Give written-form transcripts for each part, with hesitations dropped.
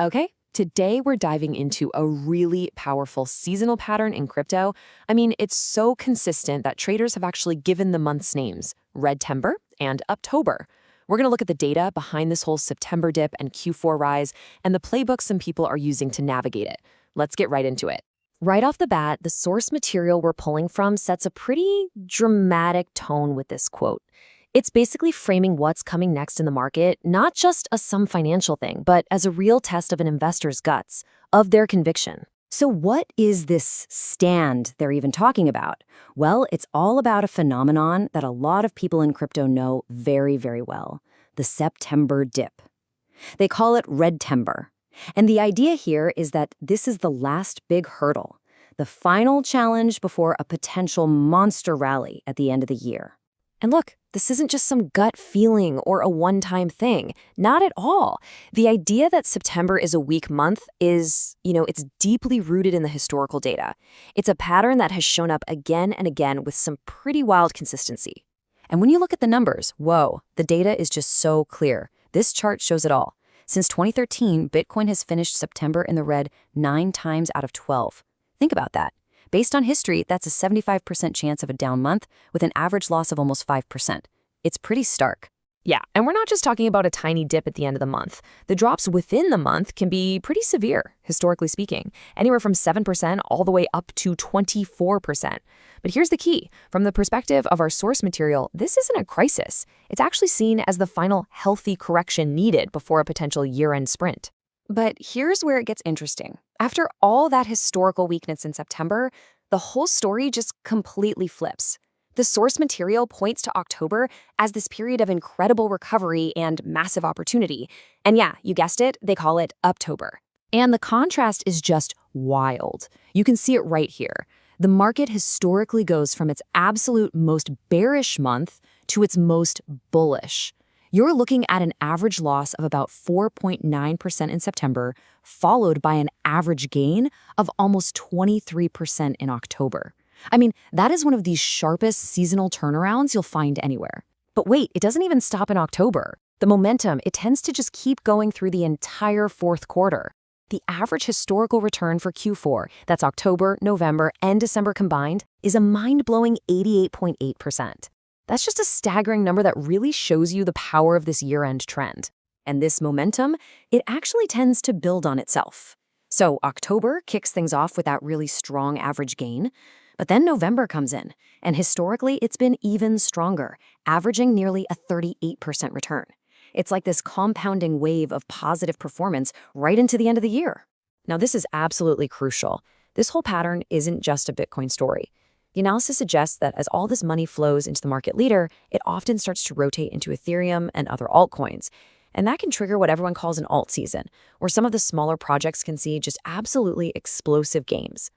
Okay, today we're diving into a really powerful seasonal pattern in crypto. I mean, it's so consistent that traders have actually given the months names, Redtember and Uptober. We're going to look at the data behind this whole September dip and Q4 rise and the playbook some people are using to navigate it. Let's get right into it. Right off the bat, the source material we're pulling from sets a pretty dramatic tone with this quote. It's basically framing what's coming next in the market, not just as some financial thing, but as a real test of an investor's guts, of their conviction. So what is this stand they're even talking about? Well, it's all about a phenomenon that a lot of people in crypto know very, very well, the September dip. They call it Redtember. And the idea here is that this is the last big hurdle, the final challenge before a potential monster rally at the end of the year. And look, this isn't just some gut feeling or a one-time thing. Not at all. The idea that September is a weak month is, it's deeply rooted in the historical data. It's a pattern that has shown up again and again with some pretty wild consistency. And when you look at the numbers, whoa, the data is just so clear. This chart shows it all. Since 2013, Bitcoin has finished September in the red 9 times out of 12. Think about that. Based on history, that's a 75% chance of a down month with an average loss of almost 5%. It's pretty stark. Yeah, and we're not just talking about a tiny dip at the end of the month. The drops within the month can be pretty severe, historically speaking, anywhere from 7% all the way up to 24%. But here's the key. From the perspective of our source material, this isn't a crisis. It's actually seen as the final healthy correction needed before a potential year-end sprint. But here's where it gets interesting. After all that historical weakness in September, the whole story just completely flips. The source material points to October as this period of incredible recovery and massive opportunity. And yeah, you guessed it, they call it Uptober. And the contrast is just wild. You can see it right here. The market historically goes from its absolute most bearish month to its most bullish. You're looking at an average loss of about 4.9% in September, followed by an average gain of almost 23% in October. I mean, that is one of the sharpest seasonal turnarounds you'll find anywhere. But wait, it doesn't even stop in October. The momentum, it tends to just keep going through the entire fourth quarter. The average historical return for Q4, that's October, November, and December combined, is a mind-blowing 88.8%. That's just a staggering number that really shows you the power of this year-end trend. And this momentum, it actually tends to build on itself. So October kicks things off with that really strong average gain, but then November comes in, and historically it's been even stronger, averaging nearly a 38% return. It's like this compounding wave of positive performance right into the end of the year. Now this is absolutely crucial. This whole pattern isn't just a Bitcoin story. The analysis suggests that as all this money flows into the market leader, it often starts to rotate into Ethereum and other altcoins. And that can trigger what everyone calls an alt season, where some of the smaller projects can see just absolutely explosive gains.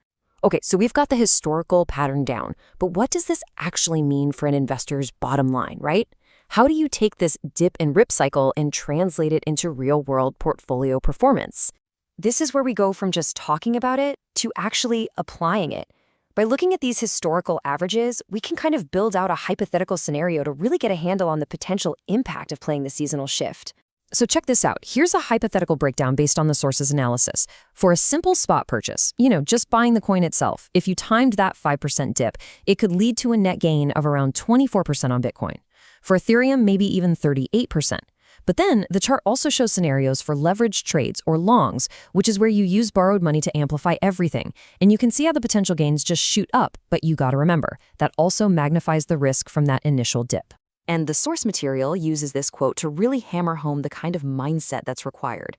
Okay, so we've got the historical pattern down, but what does this actually mean for an investor's bottom line, right? How do you take this dip and rip cycle and translate it into real-world portfolio performance? This is where we go from just talking about it to actually applying it. By looking at these historical averages, we can kind of build out a hypothetical scenario to really get a handle on the potential impact of playing the seasonal shift. So check this out. Here's a hypothetical breakdown based on the source's analysis. For a simple spot purchase, just buying the coin itself, if you timed that 5% dip, it could lead to a net gain of around 24% on Bitcoin. For Ethereum, maybe even 38%. But then the chart also shows scenarios for leveraged trades or longs, which is where you use borrowed money to amplify everything. And you can see how the potential gains just shoot up, but you gotta remember, that also magnifies the risk from that initial dip. And the source material uses this quote to really hammer home the kind of mindset that's required.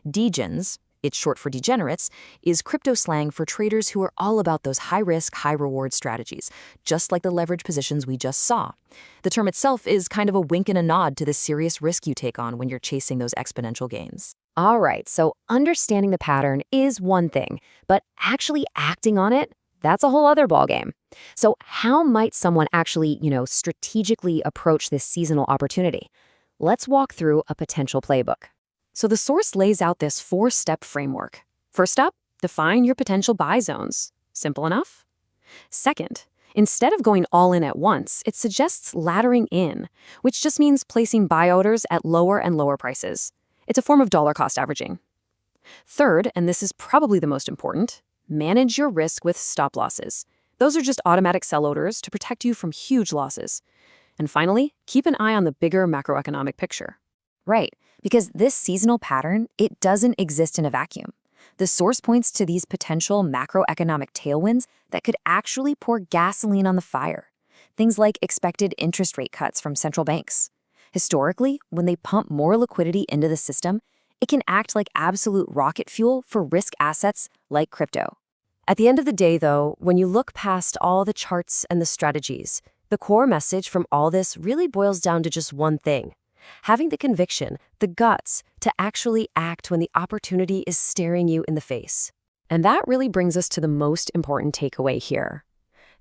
Degens, it's short for degenerates, is crypto slang for traders who are all about those high-risk, high-reward strategies, just like the leverage positions we just saw. The term itself is kind of a wink and a nod to the serious risk you take on when you're chasing those exponential gains. All right, so understanding the pattern is one thing, but actually acting on it, that's a whole other ballgame. So how might someone actually, strategically approach this seasonal opportunity? Let's walk through a potential playbook. So the source lays out this 4-step framework. First up, define your potential buy zones. Simple enough? Second, instead of going all in at once, it suggests laddering in, which just means placing buy orders at lower and lower prices. It's a form of dollar cost averaging. Third, and this is probably the most important, manage your risk with stop losses. Those are just automatic sell orders to protect you from huge losses. And finally, keep an eye on the bigger macroeconomic picture. Right, because this seasonal pattern, it doesn't exist in a vacuum. The source points to these potential macroeconomic tailwinds that could actually pour gasoline on the fire. Things like expected interest rate cuts from central banks. Historically, when they pump more liquidity into the system, it can act like absolute rocket fuel for risk assets like crypto. At the end of the day, though, when you look past all the charts and the strategies, the core message from all this really boils down to just one thing: having the conviction, the guts, to actually act when the opportunity is staring you in the face. And that really brings us to the most important takeaway here.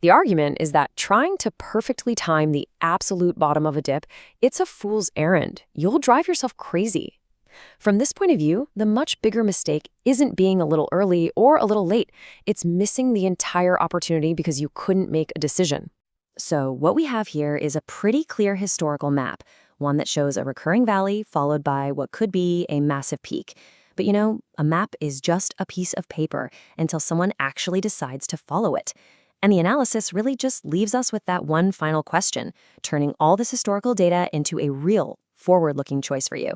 The argument is that trying to perfectly time the absolute bottom of a dip, it's a fool's errand. You'll drive yourself crazy. From this point of view, the much bigger mistake isn't being a little early or a little late. It's missing the entire opportunity because you couldn't make a decision. So what we have here is a pretty clear historical map, one that shows a recurring valley followed by what could be a massive peak. But a map is just a piece of paper until someone actually decides to follow it. And the analysis really just leaves us with that one final question, turning all this historical data into a real, forward-looking choice for you.